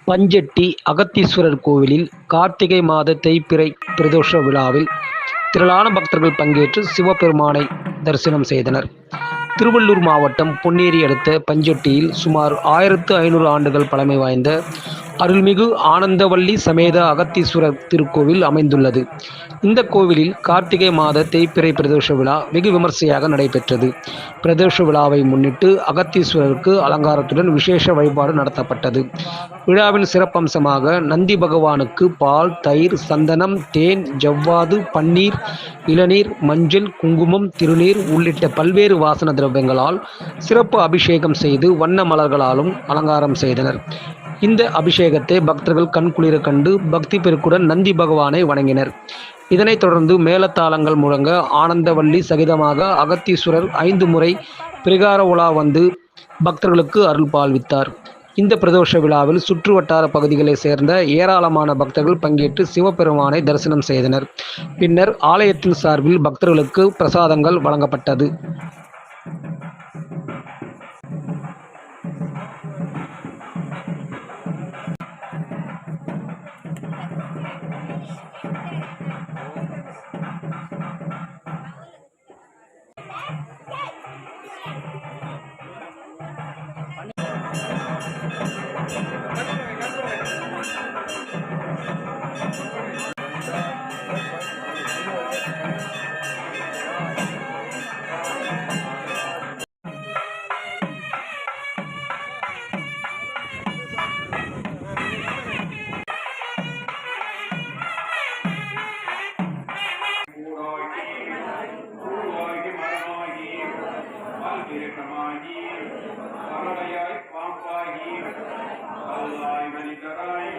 பஞ்செட்டி அகத்தீஸ்வரர் கோவிலில் கார்த்திகை மாத தேய்பிறை பிரதோஷ விழாவில் திரளான பக்தர்கள் பங்கேற்று சிவபெருமானை தரிசனம் செய்தனர். திருவள்ளூர் மாவட்டம் பொன்னேரி அடுத்த பஞ்செட்டியில் சுமார் 1500 ஆண்டுகள் பழமை வாய்ந்த அருள்மிகு ஆனந்தவல்லி சமேத அகத்தீஸ்வரர் திருக்கோவில் அமைந்துள்ளது. இந்த கோவிலில் கார்த்திகை மாத தேய்பிறை பிரதோஷ விழா வெகு விமர்சையாக நடைபெற்றது. பிரதோஷ விழாவை முன்னிட்டு அகத்தீஸ்வரருக்கு அலங்காரத்துடன் விசேஷ வழிபாடு நடத்தப்பட்டது. விழாவின் சிறப்பம்சமாக நந்தி பகவானுக்கு பால், தயிர், சந்தனம், தேன், ஜவ்வாது, பன்னீர், இளநீர், மஞ்சள், குங்குமம், திருநீர் உள்ளிட்ட பல்வேறு வாசன திரவியங்களால் சிறப்பு அபிஷேகம் செய்து வண்ண மலர்களாலும் அலங்காரம் செய்தனர். இந்த அபிஷேகத்தை பக்தர்கள் கண்குளிர கண்டு பக்தி பெருக்குடன் நந்தி பகவானை வணங்கினர். இதனைத் தொடர்ந்து மேளதாளங்கள் முழங்க ஆனந்தவல்லி சகிதமாக அகத்தீஸ்வரர் 5 முறை பிரகார உலா வந்து பக்தர்களுக்கு அருள் பால்வித்தார். இந்த பிரதோஷ விழாவில் சுற்றுவட்டார பகுதிகளைச் சேர்ந்த ஏராளமான பக்தர்கள் பங்கேற்று சிவபெருமானை தரிசனம் செய்தனர். பின்னர் ஆலயத்தின் சார்பில் பக்தர்களுக்கு பிரசாதங்கள் வழங்கப்பட்டது. பாம்பாகி அல்லாய் மனிதராய்